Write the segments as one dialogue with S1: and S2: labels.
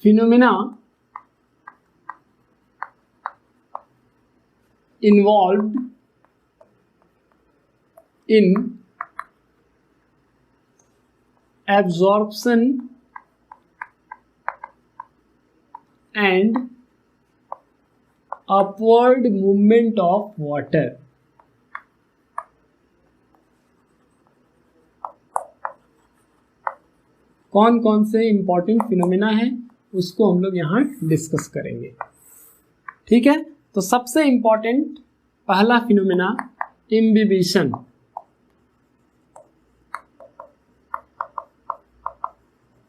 S1: phenomena involved in absorption and upward movement of water. कौन कौन से इंपॉर्टेंट फिनोमेना है उसको हम लोग यहां डिस्कस करेंगे। ठीक है, तो सबसे इंपॉर्टेंट पहला फिनोमेना इम्बिबिशन।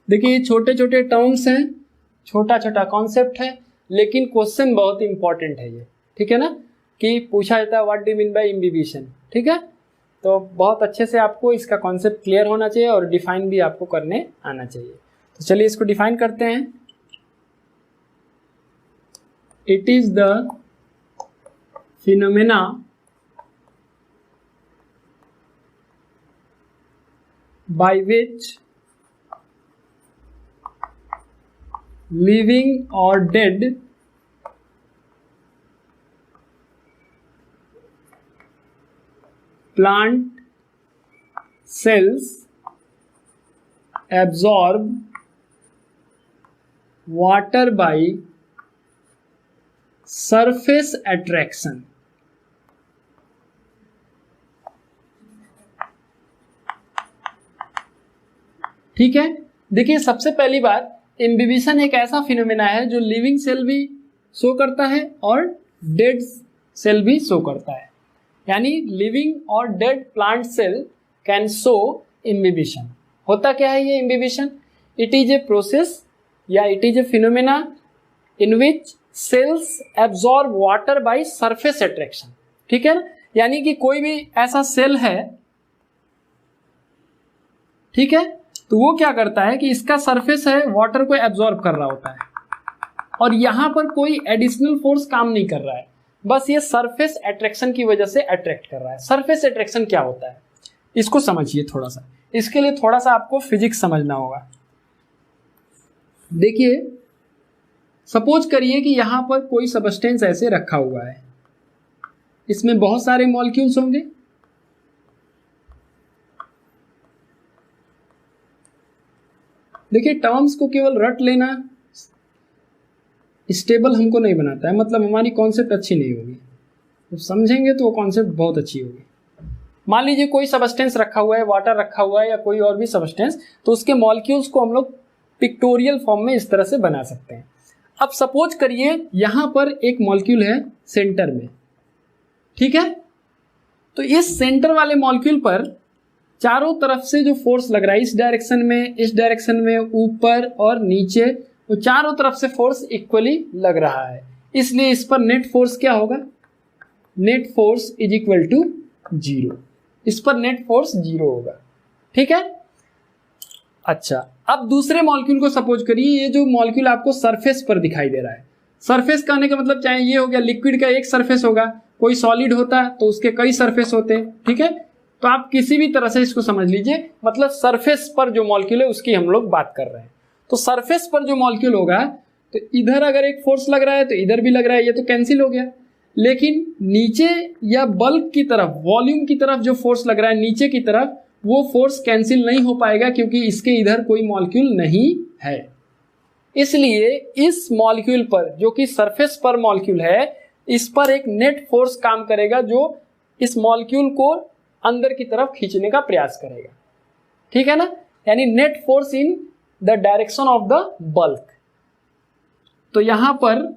S1: देखिए छोटे छोटे टर्म्स हैं, छोटा छोटा कॉन्सेप्ट है, लेकिन क्वेश्चन बहुत इंपॉर्टेंट है ये। ठीक है ना, कि पूछा जाता है what do mean by imbibition. ठीक है, तो बहुत अच्छे से आपको इसका कॉन्सेप्ट क्लियर होना चाहिए और डिफाइन भी आपको करने आना चाहिए। तो चलिए इसको डिफाइन करते हैं। It is the phenomena by which living or dead plant cells absorb water by surface attraction। ठीक है, देखिए सबसे पहली बात, इम्बिबिशन एक ऐसा फिनोमेना है जो लिविंग सेल भी शो करता है और डेड सेल भी शो करता है। यानी लिविंग और dead plant cell can show imbibition. होता क्या है ये imbibition? It is a process या it is a phenomena in which cells absorb water by surface attraction. ठीक है ना, यानी कि कोई भी ऐसा सेल है, ठीक है, तो वो क्या करता है कि इसका सरफेस है वाटर को एब्जॉर्ब कर रहा होता है और यहां पर कोई एडिशनल फोर्स काम नहीं कर रहा है, बस ये सरफेस अट्रैक्शन की वजह से अट्रैक्ट कर रहा है। सरफेस अट्रैक्शन क्या होता है इसको समझिए थोड़ा सा। इसके लिए थोड़ा सा आपको फिजिक्स समझना होगा। देखिए सपोज करिए कि यहां पर कोई सबस्टेंस ऐसे रखा हुआ है, इसमें बहुत सारे मॉलिक्यूल्स होंगे। देखिए टर्म्स को केवल रट लेना स्टेबल हमको नहीं बनाता है, मतलब हमारी कॉन्सेप्ट अच्छी नहीं होगी। तो समझेंगे तो वो कॉन्सेप्ट बहुत अच्छी होगी। मान लीजिए कोई सबस्टेंस रखा हुआ है, वाटर रखा हुआ है या कोई और भी सबस्टेंस, तो उसके मॉलिक्यूल्स को हम लोग पिक्टोरियल फॉर्म में इस तरह से बना सकते हैं। अब सपोज करिए यहां पर एक मॉलिक्यूल है सेंटर में, ठीक है, तो इस सेंटर वाले मॉलिक्यूल पर चारों तरफ से जो फोर्स लग रहा है, इस डायरेक्शन में, ऊपर और नीचे, वो चारों तरफ से फोर्स इक्वली लग रहा है। इसलिए इस पर नेट फोर्स क्या होगा? Net force is equal to 0। इस पर नेट फोर्स 0 होगा। ठीक है, अच्छा अब दूसरे मॉलिक्यूल को सपोज करिए, ये जो मॉलिक्यूल आपको सरफेस पर दिखाई दे रहा है। सरफेस कहने का मतलब चाहे ये हो गया लिक्विड का एक सरफेस होगा, कोई सॉलिड होता है तो उसके कई सरफेस होते हैं। ठीक है, तो आप किसी भी तरह से इसको समझ लीजिए, मतलब सरफेस पर जो मॉलिक्यूल है उसकी हम लोग बात कर रहे हैं। तो सरफेस पर जो मॉलिक्यूल होगा, तो इधर अगर एक फोर्स लग रहा है तो इधर भी लग रहा है, ये तो कैंसिल हो गया। लेकिन नीचे या बल्क की तरफ, वॉल्यूम की तरफ जो फोर्स लग रहा है नीचे की तरफ, वो फोर्स कैंसिल नहीं हो पाएगा क्योंकि इसके इधर कोई मॉलिक्यूल नहीं है। इसलिए इस मॉलिक्यूल पर, जो कि सरफेस पर मॉलिक्यूल है, इस पर एक नेट फोर्स काम करेगा जो इस मॉलिक्यूल को अंदर की तरफ खींचने का प्रयास करेगा। ठीक है ना, यानी net force in the direction of the bulk. तो यहां पर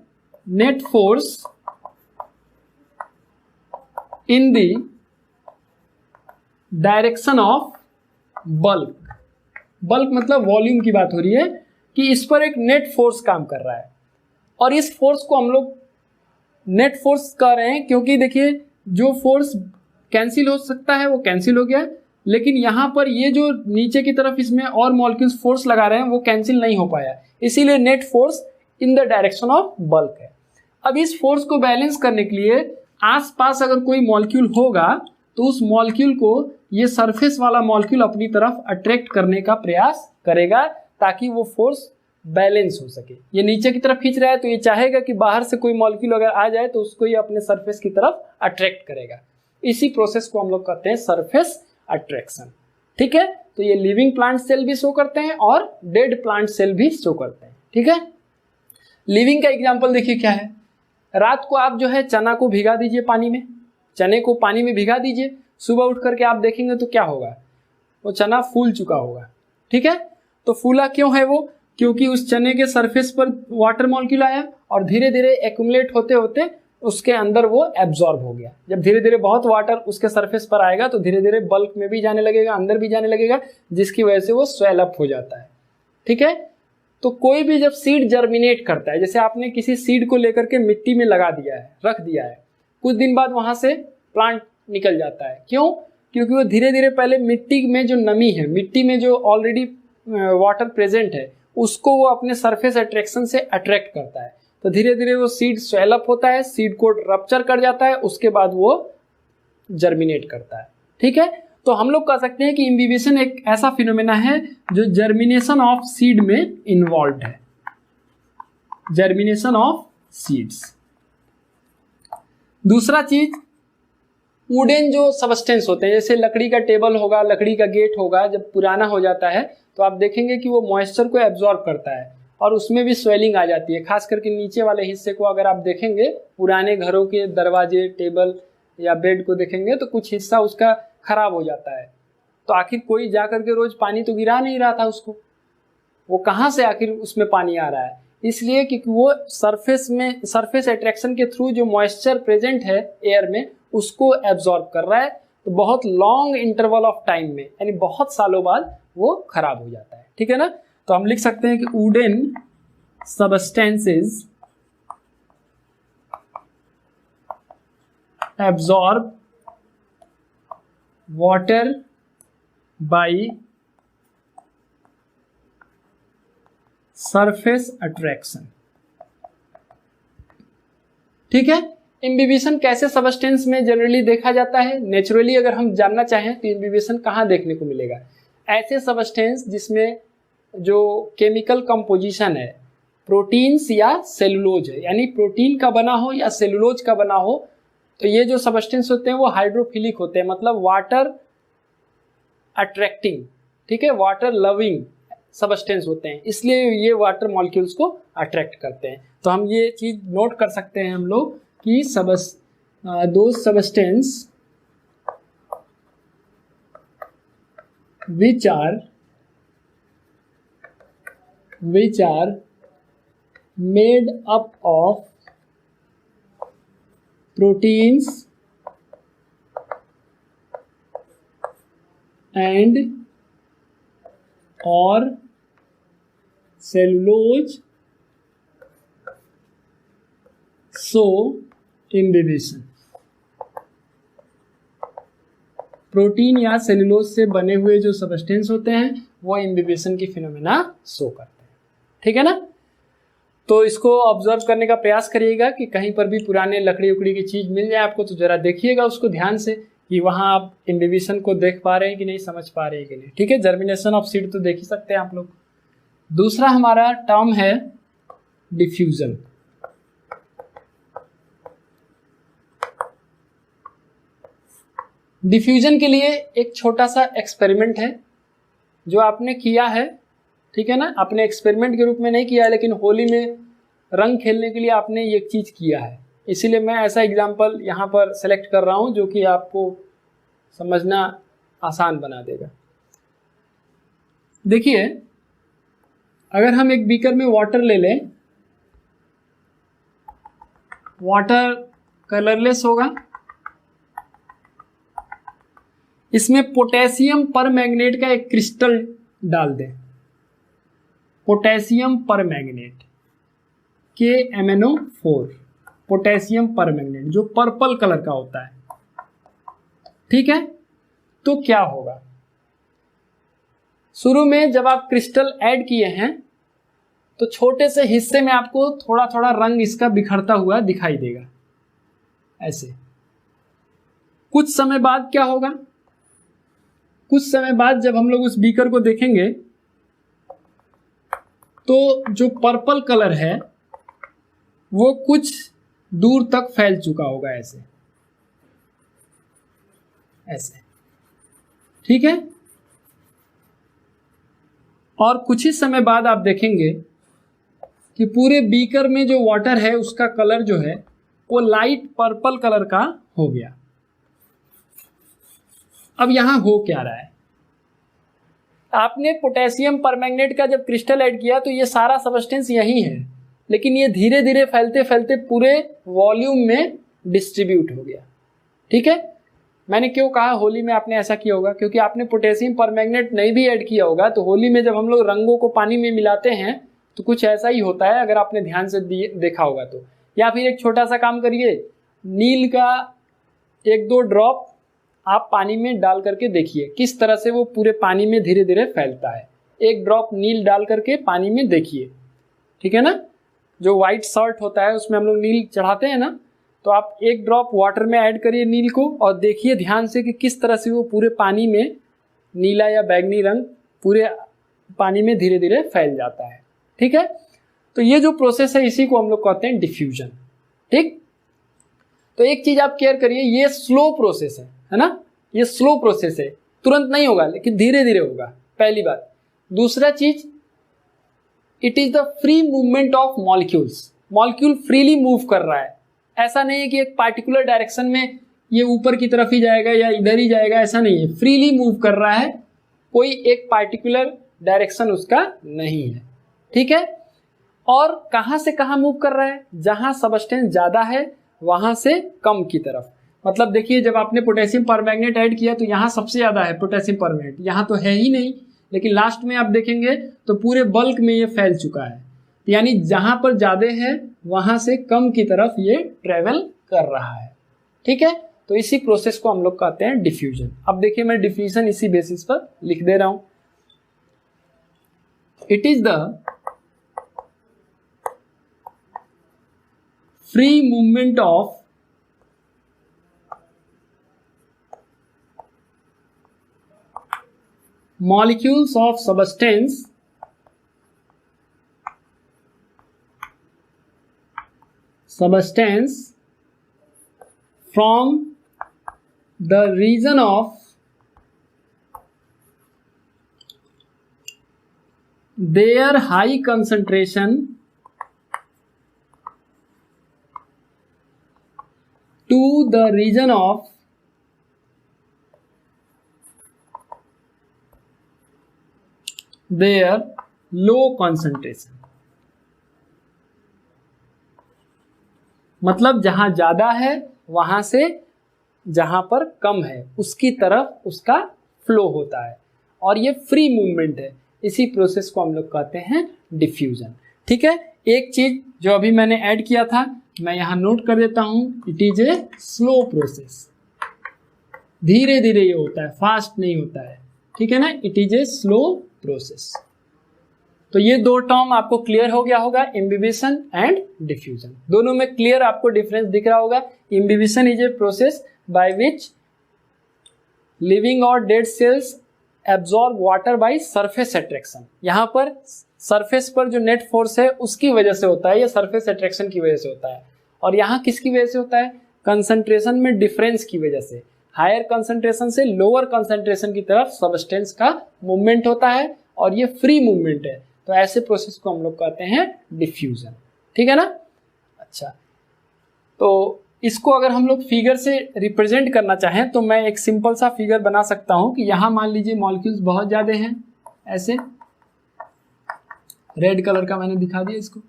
S1: net force in the direction of bulk, bulk मतलब वॉल्यूम की बात हो रही है, कि इस पर एक नेट फोर्स काम कर रहा है। और इस फोर्स को हम लोग नेट फोर्स कह रहे हैं क्योंकि देखिए जो फोर्स कैंसिल हो सकता है वो कैंसिल हो गया, लेकिन यहां पर ये जो नीचे की तरफ इसमें और मॉलिक्यूल्स फोर्स लगा रहे हैं वो कैंसिल नहीं हो पाया, इसीलिए net force in the direction of bulk है। अब इस फोर्स को बैलेंस करने के लिए आसपास अगर कोई मॉलिक्यूल होगा तो उस मॉलिक्यूल को ये सरफेस वाला मॉलिक्यूल अपनी तरफ अट्रैक्ट करने का प्रयास करेगा ताकि वो फोर्स बैलेंस हो सके। ये नीचे की तरफ खींच रहा है तो ये चाहेगा कि बाहर से कोई मॉलिक्यूल अगर आ जाए तो उसको ये अपने सरफेस की तरफ अट्रैक्ट करेगा। इसी प्रोसेस को हम लोग कहते हैं सरफेस अट्रैक्शन। ठीक है, तो ये लिविंग प्लांट सेल भी शो करते हैं और डेड प्लांट सेल भी शो करते हैं। ठीक है, लिविंग का एग्जांपल देखिए क्या है। रात को आप जो है चना को भिगा दीजिए पानी में, चने को पानी में भिगा दीजिए, सुबह उठ करके आप देखेंगे तो क्या होगा, वो चना फूल चुका होगा। ठीक है, तो फूला क्यों है वो, क्योंकि उस चने के सरफेस पर वाटर मॉलिक्यूल आया और धीरे धीरे एक्यूमुलेट होते होते उसके अंदर वो एब्जॉर्ब हो गया। जब धीरे धीरे बहुत वाटर उसके सरफेस पर आएगा तो धीरे धीरे बल्क में भी जाने लगेगा, अंदर भी जाने लगेगा, जिसकी वजह से वो स्वेल अप हो जाता है। ठीक है, तो कोई भी जब सीड जर्मिनेट करता है, जैसे आपने किसी सीड को लेकर के मिट्टी में लगा दिया है, रख दिया है, कुछ दिन बाद वहां से प्लांट निकल जाता है। क्यों, क्योंकि वो धीरे धीरे पहले मिट्टी में जो नमी है, मिट्टी में जो ऑलरेडी वाटर प्रेजेंट है, उसको वो अपने सरफेस अट्रैक्शन से अट्रैक्ट करता है। तो धीरे धीरे वो सीड स्वेल अप होता है, सीड को रप्चर कर जाता है, उसके बाद वो जर्मिनेट करता है। ठीक है, तो हम लोग कह सकते हैं कि इम्बिबिशन एक ऐसा फिनोमेना है जो जर्मिनेशन ऑफ सीड में इन्वॉल्व है, जर्मिनेशन ऑफ सीड्स। दूसरा चीज, वुडन जो सबस्टेंस होते हैं, जैसे लकड़ी का टेबल होगा, लकड़ी का गेट होगा, जब पुराना हो जाता है तो आप देखेंगे कि वो मॉइस्चर को एब्जॉर्ब करता है और उसमें भी स्वेलिंग आ जाती है। खास करके नीचे वाले हिस्से को अगर आप देखेंगे, पुराने घरों के दरवाजे, टेबल या बेड को देखेंगे तो कुछ हिस्सा उसका खराब हो जाता है। तो आखिर कोई जा करके रोज पानी तो गिरा नहीं रहा था उसको, वो कहाँ से आखिर उसमें पानी आ रहा है, इसलिए क्योंकि वो सरफेस अट्रैक्शन के थ्रू जो मॉइस्चर प्रेजेंट है एयर में उसको एब्जॉर्ब कर रहा है। तो बहुत लॉन्ग इंटरवल ऑफ टाइम में, यानी बहुत सालों बाद वो खराब हो जाता है। ठीक है ना, तो हम लिख सकते हैं कि wooden substances absorb water by surface attraction. ठीक है, इम्बिबिशन कैसे सबस्टेंस में जनरली देखा जाता है। नेचुरली अगर हम जानना चाहें तो इम्बिबिशन कहाँ देखने को मिलेगा, ऐसे सबस्टेंस जिसमें जो केमिकल कंपोजिशन है प्रोटीन्स या सेलुलोज है, यानी प्रोटीन का बना हो या सेलुलोज का बना हो, तो ये जो सबस्टेंस होते हैं वो हाइड्रोफिलिक होते हैं, मतलब वाटर अट्रैक्टिंग, ठीक है, वाटर लविंग सबस्टेंस होते हैं, इसलिए ये वाटर मॉलिक्यूल्स को अट्रैक्ट करते हैं। तो हम ये चीज नोट कर सकते हैं हम लोग कि दो substance which are made up of proteins and or cellulose show imbibition। Protein या सेलुलोज से बने हुए जो सबस्टेंस होते हैं वो इम्बिबिशन की फिनोमेना शो करते हैं। ठीक है ना, तो इसको ऑब्जर्व करने का प्रयास करिएगा कि कहीं पर भी पुराने लकड़ी उकड़ी की चीज मिल जाए आपको तो जरा देखिएगा उसको ध्यान से कि वहां आप इम्बिबिशन को देख पा रहे हैं कि नहीं, समझ पा रहे हैं कि नहीं। ठीक है, जर्मिनेशन ऑफ सीड तो देख ही सकते हैं आप लोग। दूसरा हमारा टर्म है डिफ्यूजन। डिफ्यूजन के लिए एक छोटा सा एक्सपेरिमेंट है जो आपने किया है। ठीक है ना, आपने एक्सपेरिमेंट के रूप में नहीं किया है, लेकिन होली में रंग खेलने के लिए आपने ये चीज किया है, इसीलिए मैं ऐसा एग्जाम्पल यहाँ पर सेलेक्ट कर रहा हूँ जो कि आपको समझना आसान बना देगा। देखिए, अगर हम एक बीकर में वाटर ले लें, वाटर कलरलेस होगा, इसमें पोटेशियम परमैंगनेट का एक क्रिस्टल डाल दें, potassium permanganate KMnO4, potassium permanganate जो पर्पल कलर का होता है। ठीक है, तो क्या होगा, शुरू में जब आप क्रिस्टल ऐड किए हैं तो छोटे से हिस्से में आपको थोड़ा थोड़ा रंग इसका बिखरता हुआ दिखाई देगा ऐसे। कुछ समय बाद क्या होगा, कुछ समय बाद जब हम लोग उस बीकर को देखेंगे तो जो पर्पल कलर है वो कुछ दूर तक फैल चुका होगा, ऐसे ऐसे, ठीक है। और कुछ ही समय बाद आप देखेंगे कि पूरे बीकर में जो वाटर है उसका कलर जो है वो लाइट पर्पल कलर का हो गया। अब यहां हो क्या रहा है, आपने पोटेशियम परमैंगनेट का जब क्रिस्टल ऐड किया तो ये सारा सब्सटेंस यही है, लेकिन ये धीरे धीरे फैलते फैलते पूरे वॉल्यूम में डिस्ट्रीब्यूट हो गया, ठीक है। मैंने क्यों कहा होली में आपने ऐसा किया होगा, क्योंकि आपने पोटेशियम परमैंगनेट नहीं भी ऐड किया होगा तो होली में जब हम लोग रंगों को पानी में मिलाते हैं तो कुछ ऐसा ही होता है, अगर आपने ध्यान से देखा होगा तो। या फिर एक छोटा सा काम करिए, नील का 1-2 ड्रॉप आप पानी में डाल करके देखिए किस तरह से वो पूरे पानी में धीरे धीरे फैलता है। 1 ड्रॉप नील डाल करके पानी में देखिए, ठीक है ना। जो व्हाइट शर्ट होता है उसमें हम लोग नील चढ़ाते हैं ना, तो आप 1 ड्रॉप वाटर में ऐड करिए नील को और देखिए ध्यान से कि किस तरह से वो पूरे पानी में नीला या बैगनी रंग पूरे पानी में धीरे धीरे फैल जाता है, ठीक है। तो ये जो प्रोसेस है इसी को हम लोग कहते हैं डिफ्यूजन, ठीक। तो एक चीज आप केयर करिए, ये स्लो प्रोसेस है ना, ये स्लो प्रोसेस है, तुरंत नहीं होगा लेकिन धीरे धीरे होगा, पहली बात। दूसरा चीज, it is the free movement of molecules, molecule freely move कर रहा है, ऐसा नहीं है कि एक पार्टिकुलर डायरेक्शन में ये ऊपर की तरफ ही जाएगा या इधर ही जाएगा, ऐसा नहीं है, फ्रीली मूव कर रहा है, कोई एक पार्टिकुलर डायरेक्शन उसका नहीं है, ठीक है। और कहां से कहां मूव कर रहा है, जहां सबस्टेंस ज्यादा है वहां से कम की तरफ। मतलब देखिए जब आपने पोटेशियम परमैंगनेट ऐड किया तो यहाँ सबसे ज्यादा है पोटेशियम परमैंगनेट, यहाँ तो है ही नहीं, लेकिन लास्ट में आप देखेंगे तो पूरे बल्क में ये फैल चुका है, यानी जहां पर ज्यादा है वहां से कम की तरफ ये ट्रेवल कर रहा है, ठीक है। तो इसी प्रोसेस को हम लोग कहते हैं डिफ्यूजन। अब देखिए मैं डिफ्यूजन इसी बेसिस पर लिख दे रहा हूं, it is the free movement of molecules of substance from the region of their high concentration to the region of their low concentration। मतलब जहां ज्यादा है वहां से जहां पर कम है उसकी तरफ उसका फ्लो होता है, और ये फ्री मूवमेंट है, इसी प्रोसेस को हम लोग कहते हैं डिफ्यूजन, ठीक है। एक चीज जो अभी मैंने ऐड किया था मैं यहां नोट कर देता हूं, it is a slow process, धीरे धीरे ये होता है, फास्ट नहीं होता है, ठीक है ना, it is a slow process. तो ये 2 टर्म आपको क्लियर हो गया होगा, इम्बिबिशन एंड डिफ्यूजन, दोनों में क्लियर आपको डिफरेंस दिख रहा होगा। Imbibition is a process by which living और dead cells absorb water by surface attraction, यहाँ पर सरफेस पर जो नेट फोर्स है उसकी वजह से होता है, या सरफेस अट्रैक्शन की वजह से होता है। और यहाँ किसकी वजह से होता है, कंसंट्रेशन में डिफरेंस की वजह से, हायर कंसंट्रेशन से लोअर कंसंट्रेशन की तरफ सबस्टेंस का मूवमेंट होता है, और ये फ्री मूवमेंट है, तो ऐसे प्रोसेस को हम लोग कहते हैं डिफ्यूजन, ठीक है ना। अच्छा, तो इसको अगर हम लोग फिगर से रिप्रेजेंट करना चाहें तो मैं एक सिंपल सा फिगर बना सकता हूं कि यहां मान लीजिए मॉलिक्यूल्स बहुत ज्यादा हैं, ऐसे रेड कलर का मैंने दिखा दिया इसको,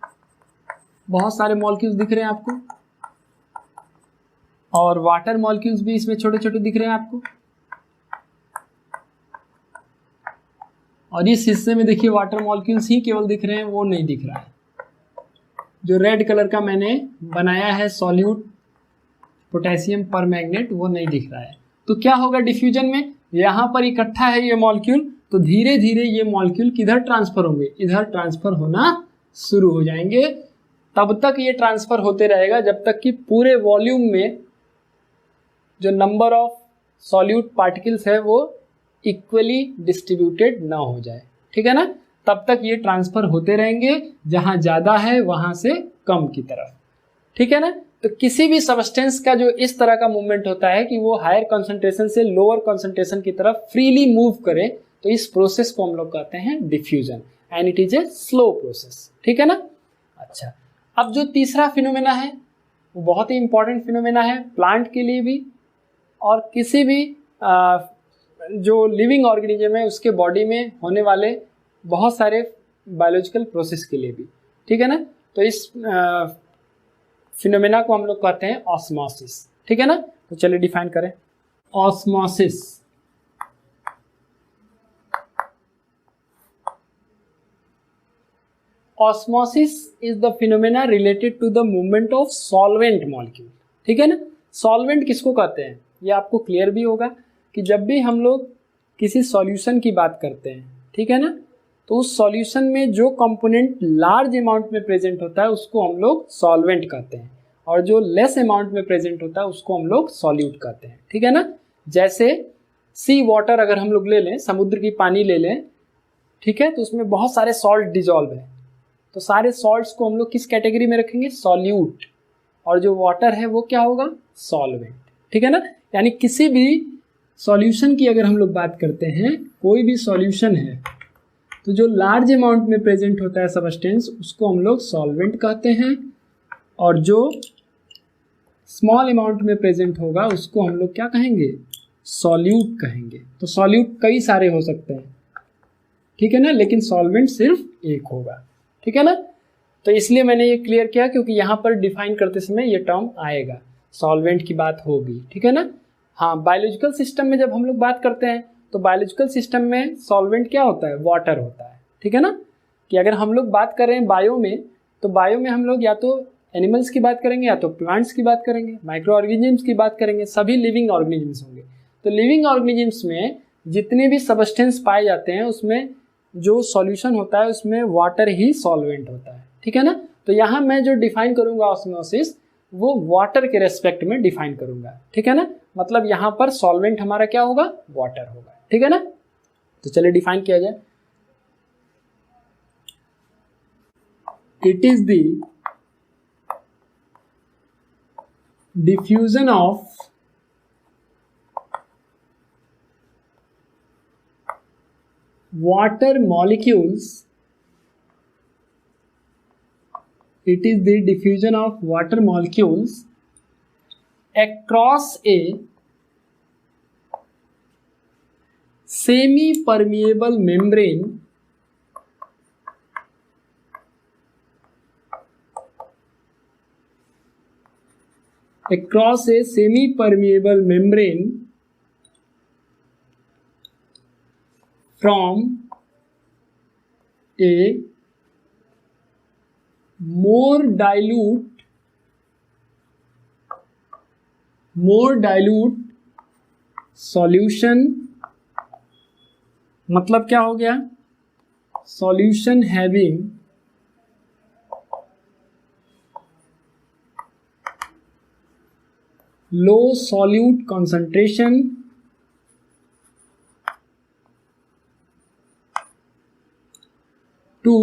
S1: बहुत सारे मॉलिक्यूल्स दिख रहे हैं आपको, और वाटर मॉलिक्यूल्स भी इसमें छोटे छोटे दिख रहे हैं आपको, और इस हिस्से में देखिए वाटर मॉलिक्यूल्स ही केवल दिख रहे हैं, वो नहीं दिख रहा है। जो रेड कलर का मैंने बनाया है सॉल्यूट पोटेशियम परमैंगनेट वो नहीं दिख रहा है। तो क्या होगा डिफ्यूजन में, यहाँ पर इकट्ठा है ये मॉलिक्यूल, तो धीरे धीरे ये मॉलिक्यूल किधर ट्रांसफर होंगे, इधर ट्रांसफर होना शुरू हो जाएंगे। तब तक ये ट्रांसफर होते रहेगा जब तक कि पूरे वॉल्यूम में जो नंबर ऑफ सॉल्यूट पार्टिकल्स है वो इक्वली डिस्ट्रीब्यूटेड ना हो जाए, ठीक है ना। तब तक ये ट्रांसफर होते रहेंगे, जहां ज्यादा है वहां से कम की तरफ, ठीक है ना। तो किसी भी सब्सटेंस का जो इस तरह का मूवमेंट होता है कि वो हायर कंसंट्रेशन से लोअर कंसंट्रेशन की तरफ फ्रीली मूव करे, तो इस प्रोसेस को हम लोग कहते हैं diffusion, and it is a slow process, ठीक है ना। अच्छा, अब जो तीसरा फिनोमेना है वो बहुत ही इंपॉर्टेंट फिनोमेना है प्लांट के लिए भी, और किसी भी जो लिविंग ऑर्गेनिज्म है उसके बॉडी में होने वाले बहुत सारे बायोलॉजिकल प्रोसेस के लिए भी, ठीक है ना। तो इस फिनोमेना को हम लोग कहते हैं ऑस्मोसिस, ठीक है ना। तो चलिए डिफाइन करें osmosis. Osmosis is the phenomena related to the movement of solvent molecule, ठीक है ना। सॉल्वेंट किसको कहते हैं ये आपको क्लियर भी होगा कि जब भी हम लोग किसी सॉल्यूशन की बात करते हैं, ठीक है ना, तो उस सॉल्यूशन में जो कंपोनेंट लार्ज अमाउंट में प्रेजेंट होता है उसको हम लोग सॉल्वेंट कहते हैं, और जो लेस अमाउंट में प्रेजेंट होता है उसको हम लोग सॉल्यूट कहते हैं, ठीक है ना। जैसे सी वाटर अगर हम लोग ले लें, समुद्र की पानी ले लें, ठीक है, तो उसमें बहुत सारे सॉल्ट डिजॉल्व है, तो सारे सॉल्ट्स को हम लोग किस कैटेगरी में रखेंगे, सॉल्यूट, और जो वाटर है वो क्या होगा, सॉल्वेंट, ठीक है ना। यानी किसी भी सॉल्यूशन की अगर हम लोग बात करते हैं, कोई भी सॉल्यूशन है तो जो लार्ज अमाउंट में प्रेजेंट होता है सब्सटेंस उसको हम लोग सॉल्वेंट कहते हैं, और जो स्मॉल अमाउंट में प्रेजेंट होगा उसको हम लोग क्या कहेंगे, सॉल्यूट कहेंगे। तो सॉल्यूट कई सारे हो सकते हैं, ठीक है ना, लेकिन सॉल्वेंट सिर्फ एक होगा, ठीक है ना। तो इसलिए मैंने ये क्लियर किया क्योंकि यहाँ पर डिफाइन करते समय ये टर्म आएगा, सॉल्वेंट की बात होगी, ठीक है ना। हाँ, बायोलॉजिकल सिस्टम में जब हम लोग बात करते हैं तो बायोलॉजिकल सिस्टम में सॉल्वेंट क्या होता है, वाटर होता है, ठीक है ना। कि अगर हम लोग बात कर रहे हैं बायो में, तो बायो में हम लोग या तो एनिमल्स की बात करेंगे या तो प्लांट्स की बात करेंगे, माइक्रो ऑर्गेनिजम्स की बात करेंगे, सभी लिविंग ऑर्गेनिजम्स होंगे। तो लिविंग ऑर्गेनिजम्स में जितने भी सबस्टेंस पाए जाते हैं उसमें जो सॉल्यूशन होता है उसमें वाटर ही सॉल्वेंट होता है, ठीक है ना। तो यहाँ मैं जो डिफाइन करूंगा ऑस्मोसिस वो वाटर के रेस्पेक्ट में डिफाइन करूंगा, ठीक है ना। मतलब यहाँ पर सॉल्वेंट हमारा क्या होगा, वाटर होगा, ठीक है ना। तो चलिए डिफाइन किया जाए। It is the diffusion of water molecules, it is the diffusion of water molecules across a semi permeable membrane from a more dilute solution, मतलब क्या हो गया, solution having low solute concentration to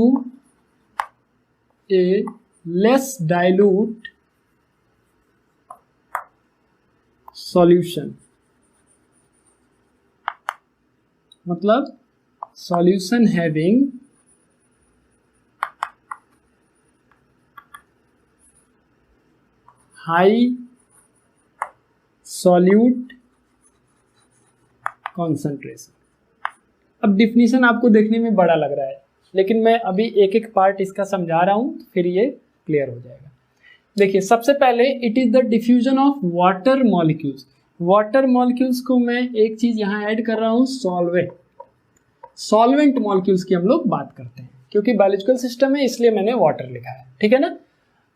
S1: a less dilute solution, मतलब solution having high solute concentration। अब definition आपको देखने में बड़ा लग रहा है, लेकिन मैं अभी एक एक पार्ट इसका समझा रहा हूं, फिर ये क्लियर हो जाएगा। देखिए, सबसे पहले it is the diffusion of water molecules. Water molecules को मैं एक चीज यहां ऐड कर रहा हूं, सॉल्वेंट मॉलिक्यूल्स की हम लोग बात करते हैं, क्योंकि बायोलॉजिकल सिस्टम है इसलिए मैंने वाटर लिखा है, ठीक है ना।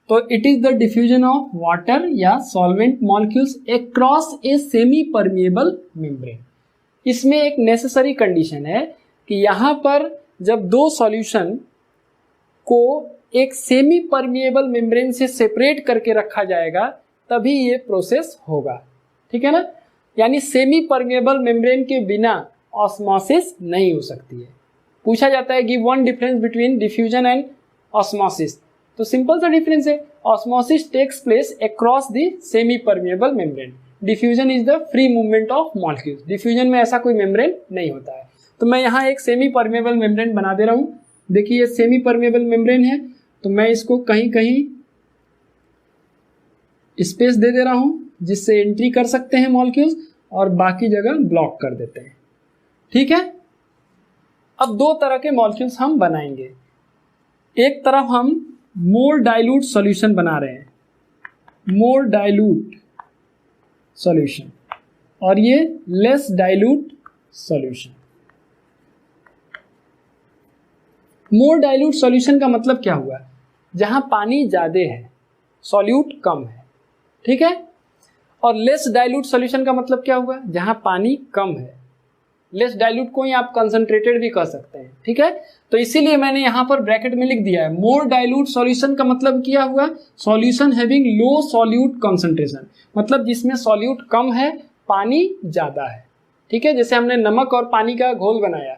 S1: तो it is the diffusion of water या solvent molecules across a semi permeable membrane. इसमें एक नेसेसरी कंडीशन है कि यहां पर जब दो सॉल्यूशन को एक सेमी परमिएबल मेम्ब्रेन से सेपरेट करके रखा जाएगा तभी ये प्रोसेस होगा, ठीक है ना। यानी सेमी परमिएबल मेम्ब्रेन के बिना ऑस्मोसिस नहीं हो सकती है। पूछा जाता है give one difference between diffusion and osmosis, तो सिंपल सा डिफरेंस है, osmosis takes place across the semi permeable membrane, diffusion is the free movement of molecules, diffusion में ऐसा कोई मेम्ब्रेन नहीं होता है। तो मैं यहाँ एक सेमी परमेबल मेम्ब्रेन बना दे रहा हूँ, देखिए ये सेमी परमेबल मेम्ब्रेन है, तो मैं इसको कहीं कहीं स्पेस दे रहा हूँ जिससे एंट्री कर सकते हैं मॉलिक्यूल्स, और बाकी जगह ब्लॉक कर देते हैं, ठीक है। अब दो तरह के मॉलिक्यूल्स हम बनाएंगे, एक तरफ हम मोर डाइल्यूट सॉल्यूशन बना रहे हैं, मोर डाइल्यूट सॉल्यूशन, और ये लेस डाइल्यूट सॉल्यूशन। मोर डाइल्यूट सॉल्यूशन का मतलब क्या हुआ, जहां पानी ज्यादा है सॉल्यूट कम है, ठीक है। और लेस डाइल्यूट सॉल्यूशन का मतलब क्या हुआ, जहां पानी कम है, लेस डाइल्यूट को ही आप कंसंट्रेटेड भी कह सकते हैं, ठीक है। तो इसीलिए मैंने यहां पर ब्रैकेट में लिख दिया है मोर डाइल्यूट सॉल्यूशन का मतलब क्या हुआ, solution having low solute concentration, मतलब जिसमें सॉल्यूट कम है पानी ज्यादा है, ठीक है। जैसे हमने नमक और पानी का घोल बनाया,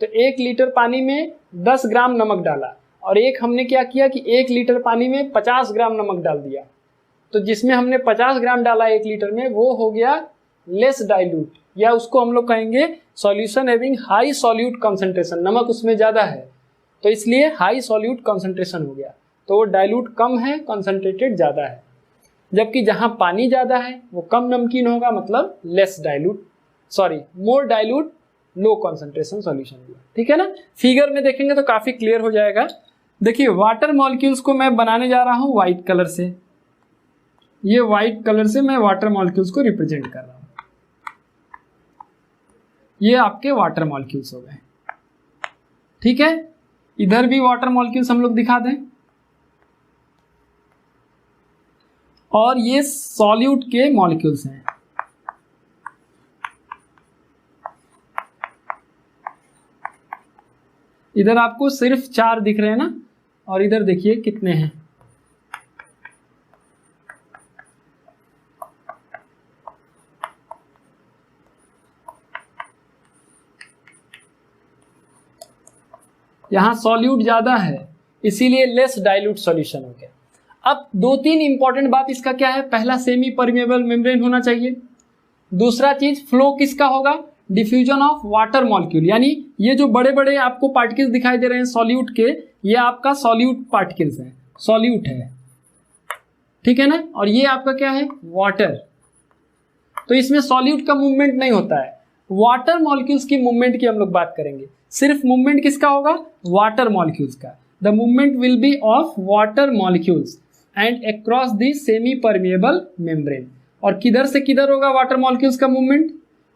S1: तो 1 लीटर पानी में 10 ग्राम नमक डाला, और एक हमने क्या किया कि 1 लीटर पानी में 50 ग्राम नमक डाल दिया, तो जिसमें हमने 50 ग्राम डाला 1 लीटर में वो हो गया लेस डाइल्यूट, या उसको हम लोग कहेंगे solution having high solute concentration, नमक उसमें ज्यादा है तो इसलिए हाई सॉल्यूट कंसंट्रेशन हो गया, तो वो डाइल्यूट कम है कंसंट्रेटेड ज्यादा है। जबकि जहां पानी ज्यादा है वो कम नमकीन होगा, मतलब लेस डाइल्यूट, सॉरी मोर डाइल्यूट लो कंसंट्रेशन सॉल्यूशन हुआ, ठीक है ना। फिगर में देखेंगे तो काफी क्लियर हो जाएगा। देखिए वाटर मॉलिक्यूल्स को मैं बनाने जा रहा हूं व्हाइट कलर से, ये व्हाइट कलर से मैं वाटर मॉलिक्यूल्स को रिप्रेजेंट कर रहा हूं, ये आपके वाटर मॉलिक्यूल्स हो गए, ठीक है। इधर भी वाटर मॉलिक्यूल्स हम लोग दिखा दें, और ये सॉल्यूट के मॉलिक्यूल्स हैं, इधर आपको सिर्फ 4 दिख रहे हैं ना, और इधर देखिए कितने हैं, यहां सॉल्यूट ज्यादा है इसीलिए लेस डाइल्यूट सॉल्यूशन हो गया। अब 2-3 इंपॉर्टेंट बात इसका क्या है, पहला सेमी परमेबल मेम्ब्रेन होना चाहिए, दूसरा चीज फ्लो किसका होगा, डिफ्यूजन ऑफ वाटर मॉलिक्यूल, यानी ये जो बड़े बड़े आपको पार्टिकल्स दिखाई दे रहे हैं सॉल्यूट के, ये आपका सॉल्यूट पार्टिकल्स है, सॉल्यूट है, ठीक है ना। और ये आपका क्या है, वाटर, तो इसमें सॉल्यूट का मूवमेंट नहीं होता है, वाटर मॉलिक्यूल्स की मूवमेंट की हम लोग बात करेंगे। सिर्फ मूवमेंट किसका होगा, वाटर मॉलिक्यूल्स का, the movement will be of water molecules and across the semi permeable membrane. और किधर से किधर होगा वाटर मॉलिक्यूल्स का मूवमेंट,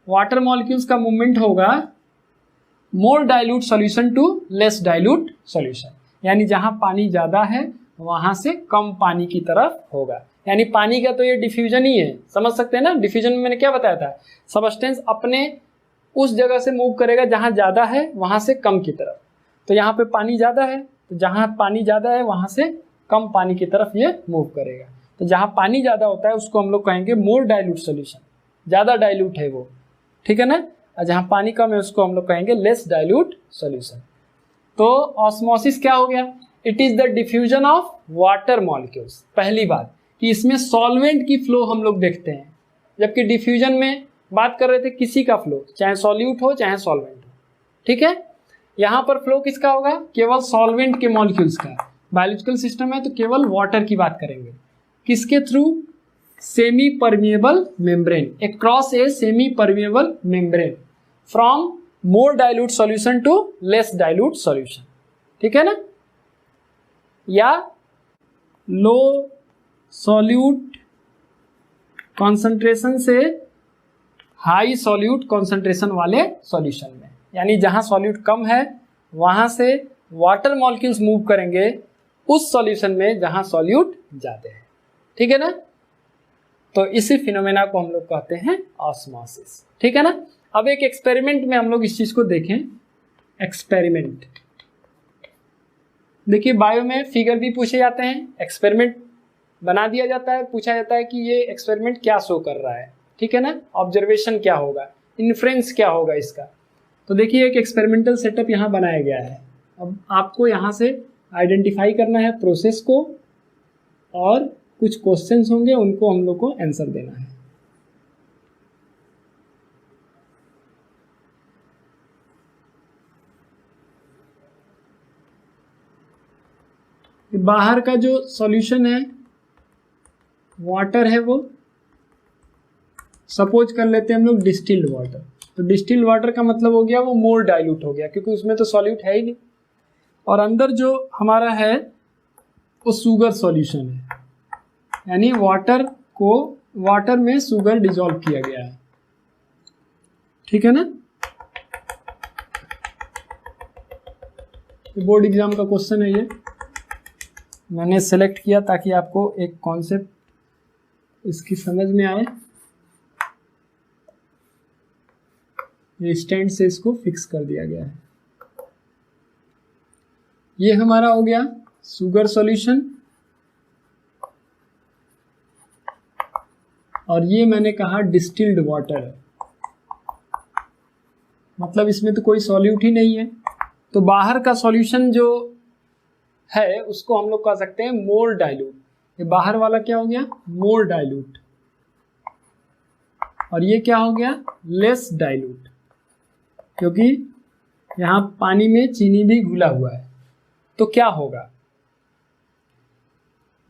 S1: वाटर मॉलिक्यूल्स का मूवमेंट होगा more dilute solution to less dilute solution, यानी जहां पानी ज्यादा है वहां से कम पानी की तरफ होगा, यानी पानी का तो ये डिफ्यूजन ही है, समझ सकते हैं ना। डिफ्यूजन में मैंने क्या बताया था, सबस्टेंस अपने उस जगह से मूव करेगा जहां ज्यादा है वहां से कम की तरफ, तो यहाँ पे पानी ज्यादा है तो जहां पानी ज्यादा है वहां से कम पानी की तरफ ये मूव करेगा, तो जहां पानी ज्यादा होता है उसको हम लोग कहेंगे मोर डाइल्यूट सॉल्यूशन, ज्यादा डाइल्यूट है वो, ठीक है ना। और जहां पानी कम है उसको हम लोग कहेंगे लेस डाइल्यूट सॉल्यूशन। तो ऑस्मोसिस क्या हो गया, it is the diffusion of water molecules, पहली बात कि इसमें सॉल्वेंट की फ्लो हम लोग देखते हैं, जबकि डिफ्यूजन में बात कर रहे थे किसी का फ्लो, चाहे सॉल्यूट हो चाहे सॉल्वेंट हो, ठीक है। यहां पर फ्लो किसका होगा, केवल सॉल्वेंट के मॉलिक्यूल्स का, बायोलॉजिकल सिस्टम है तो केवल वाटर की बात करेंगे, किसके through, semi permeable membrane, across a semi permeable membrane from more dilute solution to less dilute solution, ठीक है ना। या लो सॉल्यूट कॉन्सेंट्रेशन से हाई सॉल्यूट कॉन्सेंट्रेशन वाले सॉल्यूशन में, यानी जहां सॉल्यूट कम है वहां से वाटर मॉलिक्यूल्स मूव करेंगे उस सॉल्यूशन में जहां सॉल्यूट ज्यादा है, ठीक है ना। तो इसी फिनोमेना को हम लोग कहते हैं ऑस्मोसिस, ठीक है ना। अब एक एक्सपेरिमेंट में हम लोग इस चीज को देखें, एक्सपेरिमेंट देखिए, बायो में फिगर भी पूछे जाते हैं, एक्सपेरिमेंट बना दिया जाता है, पूछा जाता है कि ये एक्सपेरिमेंट क्या शो कर रहा है, ठीक है ना, ऑब्जर्वेशन क्या होगा, इन्फ्रेंस क्या होगा इसका। तो देखिए एक एक्सपेरिमेंटल सेटअप यहाँ बनाया गया है। अब आपको यहाँ से आइडेंटिफाई करना है प्रोसेस को, और कुछ क्वेश्चंस होंगे उनको हम लोग को आंसर देना है। बाहर का जो सॉल्यूशन है वाटर है, वो सपोज कर लेते हैं हम लोग डिस्टिल्ड वाटर। तो डिस्टिल्ड वाटर का मतलब हो गया वो मोर डाइल्यूट हो गया, क्योंकि उसमें तो सॉल्यूट है ही नहीं। और अंदर जो हमारा है वो शुगर सॉल्यूशन है, यानी वाटर में शुगर डिसॉल्व किया गया है। ठीक है ना? बोर्ड एग्जाम का क्वेश्चन है ये, मैंने सेलेक्ट किया ताकि आपको एक कॉन्सेप्ट इसकी समझ में आए। ये स्टैंड से इसको फिक्स कर दिया गया है। ये हमारा हो गया शुगर सॉल्यूशन, और ये मैंने कहा डिस्टिल्ड वाटर है, मतलब इसमें तो कोई सॉल्यूट ही नहीं है। तो बाहर का सॉल्यूशन जो है उसको हम लोग कह सकते हैं मोर डाइल्यूट। ये बाहर वाला क्या हो गया? मोर डाइल्यूट। और ये क्या हो गया? लेस डाइल्यूट, क्योंकि यहाँ पानी में चीनी भी घुला हुआ है। तो क्या होगा?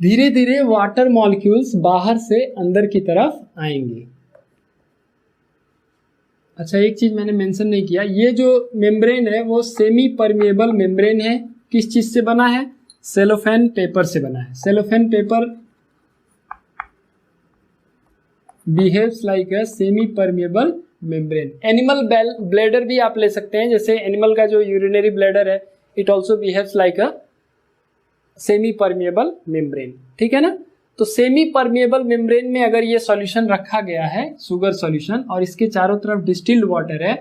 S1: धीरे धीरे वाटर मॉलिक्यूल्स बाहर से अंदर की तरफ आएंगे। अच्छा, एक चीज मैंने मेंशन नहीं किया, ये जो मेम्ब्रेन है वो सेमी परमिएबल मेम्ब्रेन है। किस चीज से बना है? सेलोफेन पेपर से बना है। Cellophane paper behaves like a semi permeable membrane. Animal bladder भी आप ले सकते हैं, जैसे एनिमल का जो यूरिनरी ब्लैडर है, it also behaves like a semi permeable membrane. ठीक है ना? तो सेमी परमिएबल मेम्ब्रेन में अगर ये सॉल्यूशन रखा गया है, शुगर सॉल्यूशन, और इसके चारों तरफ डिस्टिल्ड वाटर है,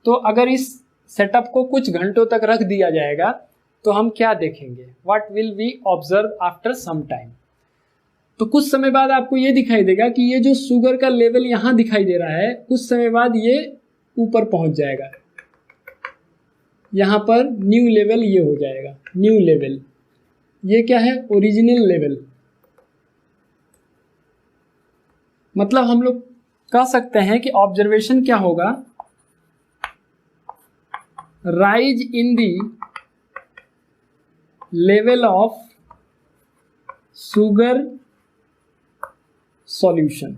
S1: तो अगर इस सेटअप को कुछ घंटों तक रख दिया जाएगा तो हम क्या देखेंगे? What will we observe after some time? तो कुछ समय बाद आपको ये दिखाई देगा कि ये जो शुगर का लेवल यहाँ दिखाई दे रहा है, कुछ समय बाद ये ऊपर पहुंच जाएगा। यहाँ पर न्यू लेवल ये हो जाएगा, न्यू लेवल। ये क्या है? Original level. मतलब हम लोग कह सकते हैं कि ऑब्जर्वेशन क्या होगा? Rise in the level of sugar solution,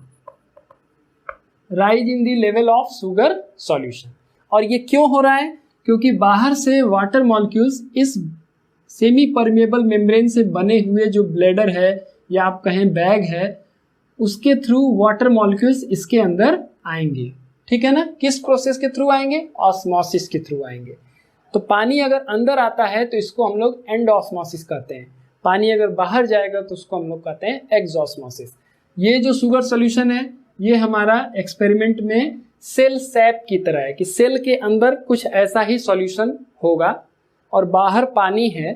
S1: rise in the level of sugar solution. और ये क्यों हो रहा है? क्योंकि बाहर से वाटर मॉलिक्यूल्स इस सेमी परमिएबल मेम्ब्रेन से बने हुए जो ब्लैडर है या आप कहें बैग है, उसके थ्रू वाटर मॉलिक्यूल्स इसके अंदर आएंगे। ठीक है ना? किस प्रोसेस के थ्रू आएंगे? ऑस्मोसिस के थ्रू आएंगे। तो पानी अगर अंदर आता है तो इसको हम लोग एंडोस्मोसिस कहते हैं। पानी अगर बाहर जाएगा तो उसको हम लोग कहते हैं एक्सोस्मोसिस। ये जो शुगर सॉल्यूशन है ये हमारा एक्सपेरिमेंट में सेल सैप की तरह है, कि सेल के अंदर कुछ ऐसा ही सॉल्यूशन होगा और बाहर पानी है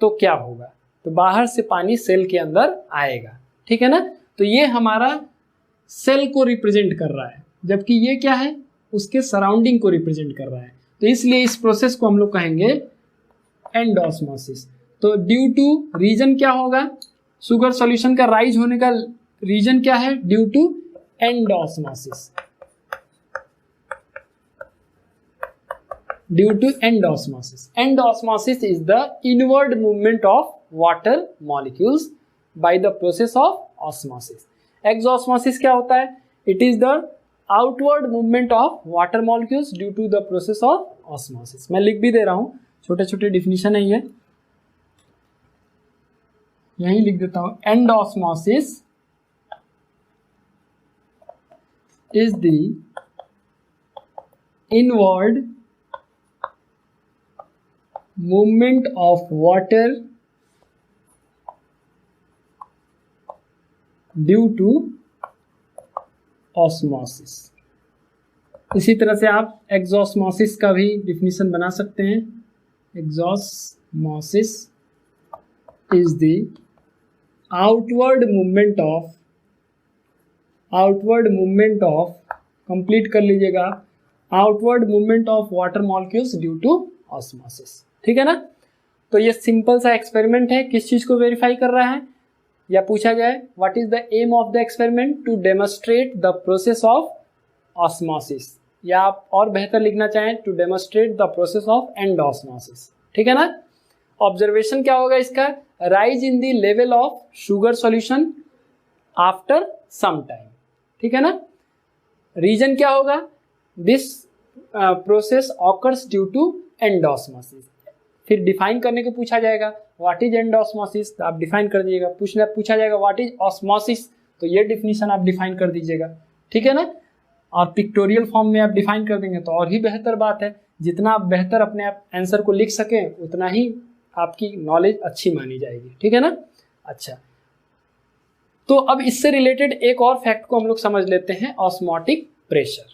S1: तो क्या होगा? तो बाहर से पानी सेल के अंदर आएगा। ठीक है ना? तो ये हमारा सेल को रिप्रेजेंट कर रहा है, जबकि ये क्या है? उसके सराउंडिंग को रिप्रेजेंट कर रहा है। तो इसलिए इस प्रोसेस को हम लोग कहेंगे एंडोस्मोसिस। तो ड्यू टू रीजन क्या होगा? शुगर सॉल्यूशन का राइज होने का रीजन क्या है? Due to endosmosis. Due to endosmosis. Endosmosis is the inward movement of water molecules by the process of osmosis. Exosmosis क्या होता है? It is the outward movement of water molecules due to the process of osmosis. मैं लिख भी दे रहा हूं, छोटे छोटे डिफिनीशन है ये, यही लिख देता हूं। Endosmosis is the inward movement of water due to osmosis। इसी तरह से आप एक्सोस्मोसिस का भी डिफिनीशन बना सकते हैं। Exosmosis is the outward movement of complete कर लीजिएगा, outward movement of water molecules due to osmosis. ठीक है ना। तो ये सिंपल सा एक्सपेरिमेंट है, किस चीज को वेरीफाई कर रहा है, या पूछा जाए what is the aim of the experiment, to demonstrate the process of osmosis, या आप और बेहतर लिखना चाहें to demonstrate the process of endosmosis. ठीक है ना। ऑब्जर्वेशन क्या होगा इसका, rise in the level of sugar solution after some time. ठीक है ना। रीजन क्या होगा, this process occurs due to endosmosis. फिर डिफाइन करने को पूछा जाएगा व्हाट इज एंडोस्मोसिस, तो आप डिफाइन कर दीजिएगा। पूछा जाएगा व्हाट इज ऑस्मोसिस, तो ये डिफिनीशन आप डिफाइन कर दीजिएगा। ठीक है ना। और पिक्टोरियल फॉर्म में आप डिफाइन कर देंगे तो और ही बेहतर बात है। जितना आप बेहतर अपने आप आंसर को लिख सकें उतना ही आपकी नॉलेज अच्छी मानी जाएगी। ठीक है ना। अच्छा, तो अब इससे रिलेटेड एक और फैक्ट को हम लोग समझ लेते हैं, ऑस्मोटिक प्रेशर।